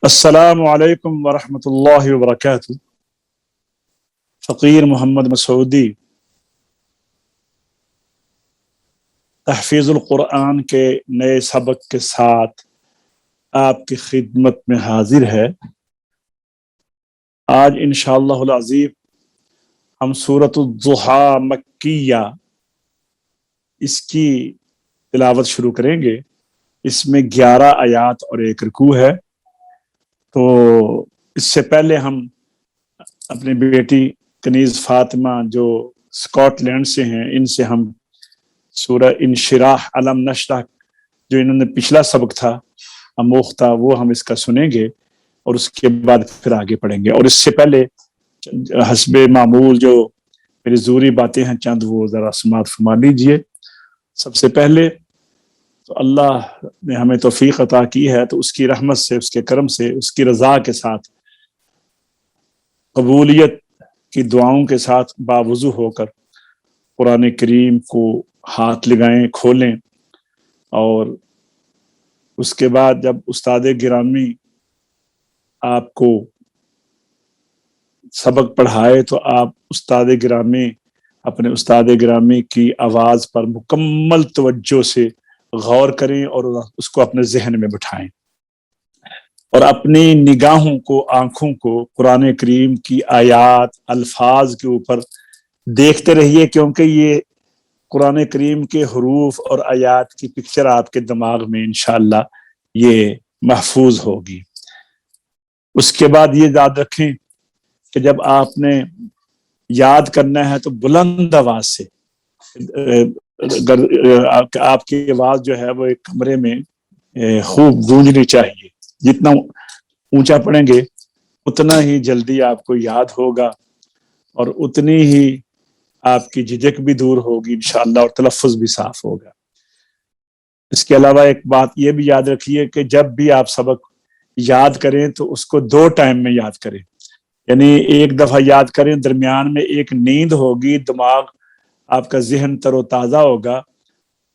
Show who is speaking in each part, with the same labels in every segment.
Speaker 1: السلام علیکم ورحمۃ اللہ وبرکاتہ۔ فقیر محمد مسعودی تحفیظ القرآن کے نئے سبق کے ساتھ آپ کی خدمت میں حاضر ہے۔ آج انشاءاللہ العظیم ہم سورۃ الضحیٰ مکیہ اس کی تلاوت شروع کریں گے۔ اس میں 11 آیات اور 1 رکوع ہے۔ تو اس سے پہلے ہم اپنی بیٹی کنیز فاطمہ جو اسکاٹ لینڈ سے ہیں، ان سے ہم سورہ انشراح علم نشرح جو انہوں نے پچھلا سبق تھا اموختہ، وہ ہم اس کا سنیں گے اور اس کے بعد پھر آگے پڑھیں گے۔ اور اس سے پہلے حسب معمول جو میری ضروری باتیں ہیں چند وہ ذرا سماعت فرما لیجئے۔ سب سے پہلے تو اللہ نے ہمیں توفیق عطا کی ہے، تو اس کی رحمت سے، اس کے کرم سے، اس کی رضا کے ساتھ، قبولیت کی دعاؤں کے ساتھ باوضو ہو کر قرآن کریم کو ہاتھ لگائیں، کھولیں، اور اس کے بعد جب استاد گرامی آپ کو سبق پڑھائے تو آپ اپنے استاد گرامی کی آواز پر مکمل توجہ سے غور کریں اور اس کو اپنے ذہن میں بٹھائیں، اور اپنی نگاہوں کو، آنکھوں کو قرآن کریم کی آیات، الفاظ کے اوپر دیکھتے رہیے، کیونکہ یہ قرآن کریم کے حروف اور آیات کی پکچر آپ کے دماغ میں انشاءاللہ یہ محفوظ ہوگی۔ اس کے بعد یہ یاد رکھیں کہ جب آپ نے یاد کرنا ہے تو بلند آواز سے، آپ کی آواز جو ہے وہ ایک کمرے میں خوب گونجنی چاہیے۔ جتنا اونچا پڑھیں گے اتنا ہی جلدی آپ کو یاد ہوگا اور اتنی ہی آپ کی جھجک بھی دور ہوگی انشاءاللہ، اور تلفظ بھی صاف ہوگا۔ اس کے علاوہ ایک بات یہ بھی یاد رکھیے کہ جب بھی آپ سبق یاد کریں تو اس کو 2 ٹائم میں یاد کریں، یعنی ایک دفعہ یاد کریں، درمیان میں ایک نیند ہوگی، دماغ آپ کا ذہن تر و تازہ ہوگا،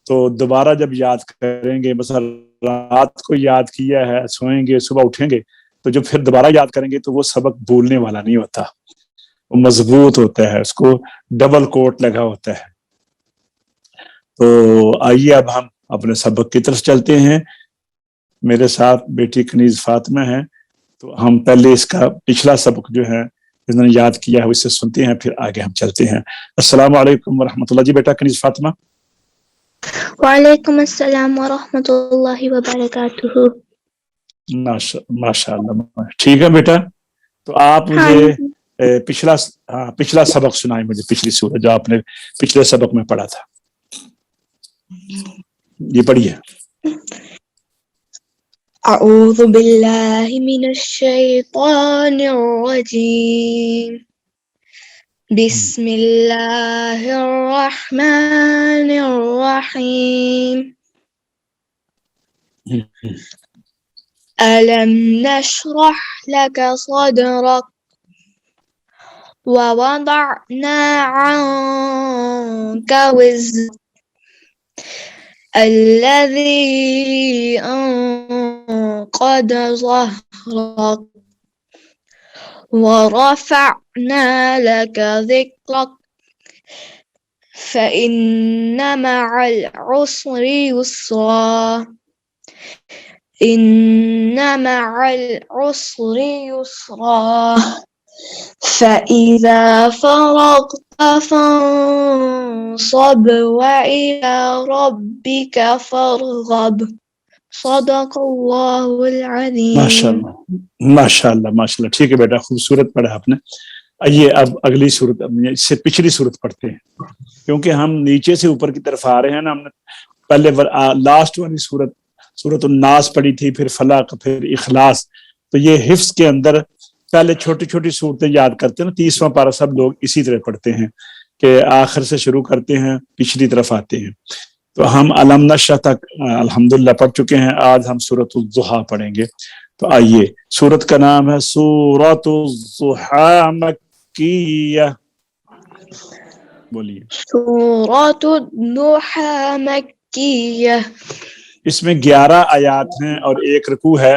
Speaker 1: تو دوبارہ جب یاد کریں گے، مثلا رات کو یاد کیا ہے، سوئیں گے، صبح اٹھیں گے، تو جب پھر دوبارہ یاد کریں گے تو وہ سبق بھولنے والا نہیں ہوتا، وہ مضبوط ہوتا ہے، اس کو ڈبل کوٹ لگا ہوتا ہے۔ تو آئیے اب ہم اپنے سبق کی طرف چلتے ہیں۔ میرے ساتھ بیٹی کنیز فاطمہ ہے، تو ہم پہلے اس کا پچھلا سبق جو ہے جنہوں نے یاد کیا ہے اسے سنتے ہیں، پھر آگے ہم چلتے ہیں۔ السلام علیکم ورحمۃ اللہ۔ جی بیٹا کنیز فاطمہ۔
Speaker 2: وعلیکم السلام ورحمۃ اللہ وبرکاتہ۔
Speaker 1: ماشاء اللہ، ٹھیک ہے بیٹا۔ تو آپ
Speaker 2: ہاں
Speaker 1: مجھے پچھلا سبق سنائیں، مجھے پچھلی سورہ جو آپ نے پچھلے سبق میں پڑھا تھا، یہ پڑھیے۔
Speaker 2: اعوذ باللہ من الشیطان الرجیم، بسم اللہ الرحمن الرحیم۔ ألم نشرح لك صدرك ووضعنا عنك وزرك الذي أنقض ظهرك ورفعنا لك ذكرك فإن مع العسر يسرا إن مع العسر يسرا فإذا فرغت فانصب وإلى ربك فارغب۔ صدق اللہ العظیم۔
Speaker 1: ماشاء اللہ، ٹھیک ہے بیٹا، خوبصورت پڑھا آپ نے۔ آئیے اب اگلی صورت، اس سے پچھلی صورت پڑھتے ہیں، کیونکہ ہم نیچے سے اوپر کی طرف آ رہے ہیں نا۔ ہم نے پہلے لاسٹ والی سورۃ الناس پڑھی تھی، پھر فلق، پھر اخلاص۔ تو یہ حفظ کے اندر پہلے چھوٹی چھوٹی صورتیں یاد کرتے ہیں نا، 30واں پارہ سب لوگ اسی طرح پڑھتے ہیں کہ آخر سے شروع کرتے ہیں، پچھلی طرف آتے ہیں۔ تو ہم علم نشرح تک الحمدللہ پڑھ چکے ہیں، آج ہم سورۃ الضحیٰ پڑھیں گے۔ تو آئیے، سورت کا نام ہے سورۃ الضحیٰ مکیہ۔ بولیے۔
Speaker 2: سورۃ الضحیٰ مکیہ۔
Speaker 1: اس میں 11 آیات ہیں اور 1 رکوع ہے۔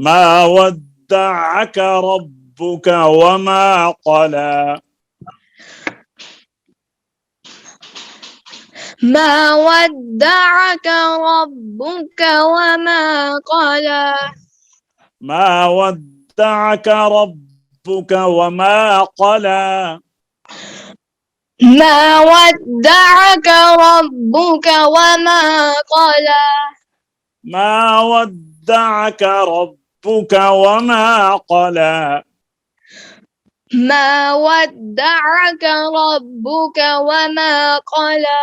Speaker 1: ما ودعك ربك وما قلى।
Speaker 2: ما ودعك ربك وما قلى.
Speaker 1: ما ودعك ربك وما قلى.
Speaker 2: ما ودعك ربك وما قلى.
Speaker 1: ما ودعك ربك وما قلى.
Speaker 2: ما ودعك ربك وما قلى.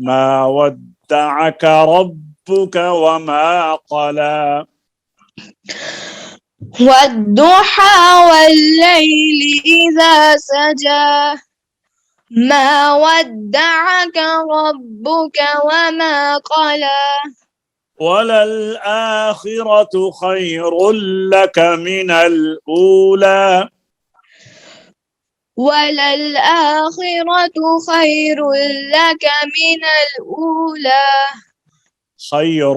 Speaker 1: ما ودعك ربك وما قلى।
Speaker 2: والضحى والليل إذا سجى. ما ودعك ربك وما قلى.
Speaker 1: وللآخرة خير لك من الأولى.
Speaker 2: وللآخرة خير لك من الأولى.
Speaker 1: خير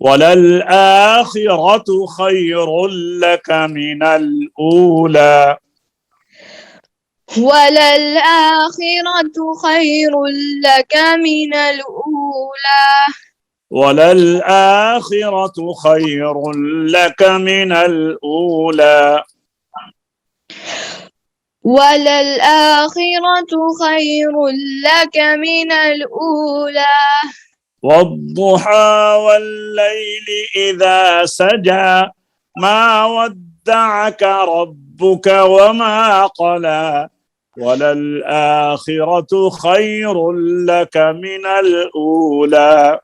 Speaker 1: وللآخرة خير لك من الأولى.
Speaker 2: وللآخرة خير لك من الأولى.
Speaker 1: وللآخرة خير لك من الأولى.
Speaker 2: وللآخرة خير لك من الأولى.
Speaker 1: والضحى والليل إذا سجى. ما ودعك ربك وما قلى. وللآخرة خير لك من الأولى.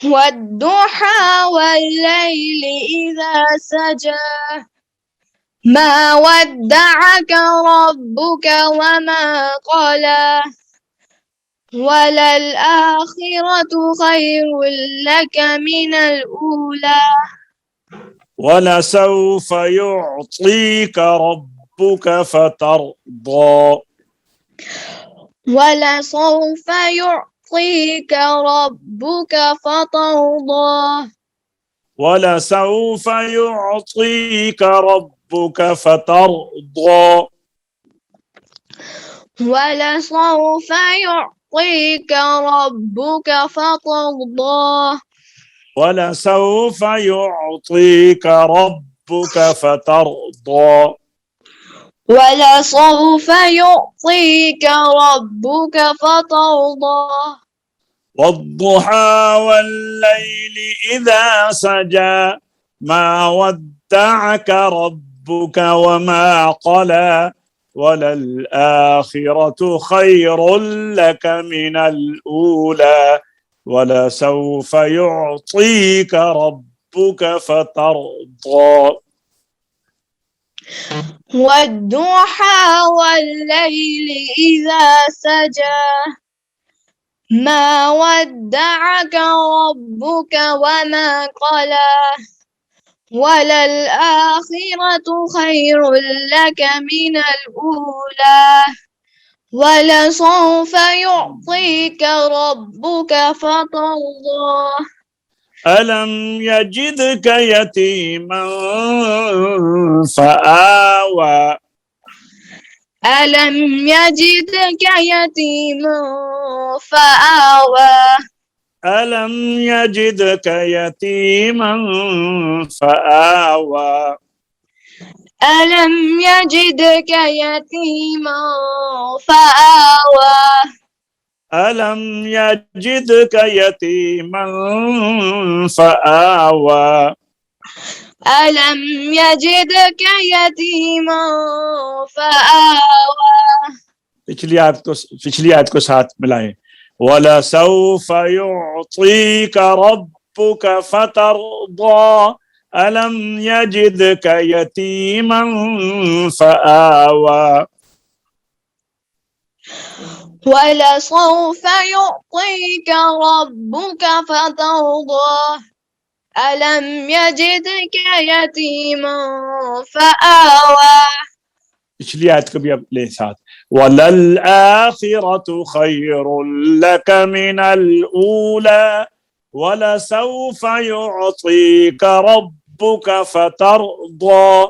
Speaker 2: والضحى والليل إذا سجى. ما ودعك ربك وما قلى. وللآخرة خير لك من الأولى.
Speaker 1: ولسوف يعطيك ربك فترضى.
Speaker 2: ولسوف يعطيك ربك فترضى.
Speaker 1: ولسوف يعطيك ربك فترضى.
Speaker 2: ولسوف يعطيك ربك فترضى.
Speaker 1: ولسوف يعطيك ربك فترضى.
Speaker 2: ولسوف يعطيك ربك فترضى.
Speaker 1: والضحى والليل إذا سجى. ما ودعك ربك وما قلى. وللآخرة خير لك من الأولى. ولسوف يعطيك ربك فترضى.
Speaker 2: والضحى والليل إذا سجى. ما ودعك ربك وما قلى. وللآخرة خير لك من الأولى. ولسوف يعطيك ربك فترضى.
Speaker 1: ألم يجدك يتيما فآوى.
Speaker 2: ألم يجدك يتيما فآوى
Speaker 1: ألم يجدك يتيما فآوى
Speaker 2: ألم يجدك يتيما فآوى
Speaker 1: ألم يجدك يتيما فآوى
Speaker 2: ألم يجدك يتيما فآوى
Speaker 1: پچھلی آیت کو ساتھ ملائیں وَلَسَوْفَ يُعْطِيكَ رَبُّكَ فَتَرْضَى أَلَمْ يَجِدْكَ يَتِيمًا فَآوَى
Speaker 2: ولسوف يعطيك ربك فترضى ألم يجدك يتيما فآوى
Speaker 1: پچھلی آیت کو بھی اب لے ساتھ وَلَلْآخِرَةُ خَيْرٌ لَكَ مِنَ الْأُولَى وَلَسَوْفَ يُعْطِيكَ رَبُّكَ فَتَرْضَى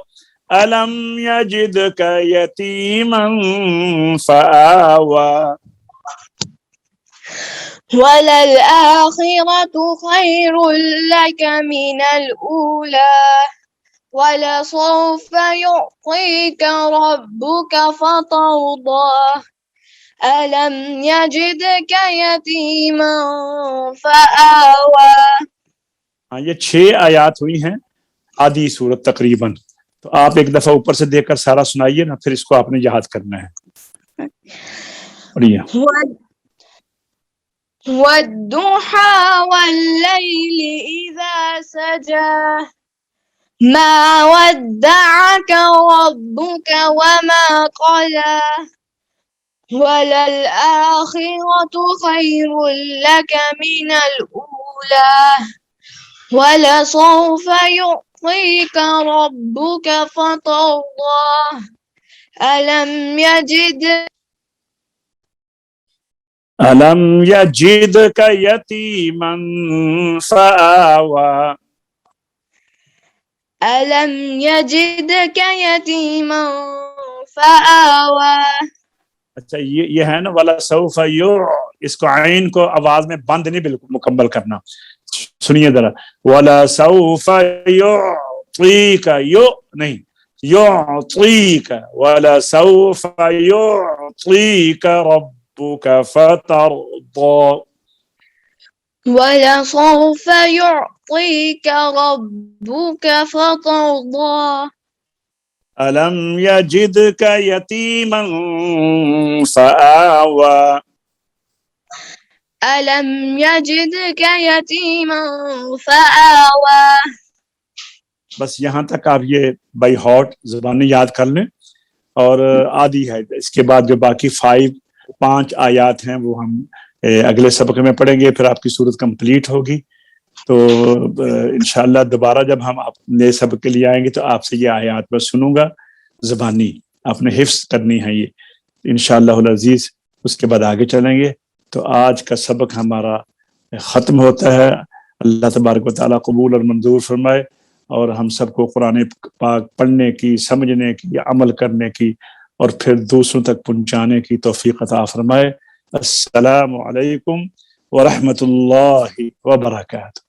Speaker 1: أَلَمْ يَجِدْكَ يَتِيمًا فَآوَى
Speaker 2: وللآخرة خير لك من الأولى ولسوف يعطيك ربك فترضى ألم يجدك يتيما فآوى
Speaker 1: ہاں یہ 6 آیات ہوئی ہیں آدھی سورت تقریباً. تو آپ ایک دفعہ اوپر سے دیکھ کر سارا سنائیے نا، پھر اس کو آپ نے یاد کرنا ہے. پڑھیے.
Speaker 2: والضحى والليل إذا سجى ما ودعك ربك وما قلى وللآخرة خير لك من الأولى ولسوف يعطيك ربك فترضى ألم
Speaker 1: يجدك يتيما فآوى
Speaker 2: ألم يجدك يتيما فآوى
Speaker 1: اچھا یہ ہے نا وَلَسَوْفَ اس کو عین کو آواز میں بند نہیں بالکل مکمل کرنا. سنیے ذرا وَلَسَوْفَ يُعْطِيكَ نہیں يُعْطِيكَ وَلَسَوْفَ يُعْطِيكَ رَبُّكَ فَتَرْضَى
Speaker 2: ولسوف يعطيك ربك فترضى
Speaker 1: ألم يجدك يتيما فآوى
Speaker 2: ألم يجدك يتيما فآوى
Speaker 1: بس یہاں تک آپ یہ بائی ہارٹ زبانی یاد کر لیں. اور آدھی ہے اس کے بعد جو باقی 5 آیات ہیں وہ ہم اگلے سبق میں پڑھیں گے، پھر آپ کی صورت کمپلیٹ ہوگی. تو انشاءاللہ دوبارہ جب ہم نئے سبق کے لیے آئیں گے تو آپ سے یہ آیات میں سنوں گا زبانی، آپ نے حفظ کرنی ہے یہ انشاءاللہ العزیز. اس کے بعد آگے چلیں گے. تو آج کا سبق ہمارا ختم ہوتا ہے. اللہ تبارک و تعالیٰ قبول اور منظور فرمائے اور ہم سب کو قرآن پاک پڑھنے کی، سمجھنے کی، عمل کرنے کی اور پھر دوسروں تک پہنچانے کی توفیق عطا فرمائے. السلام علیکم ورحمۃ اللہ وبرکاتہ.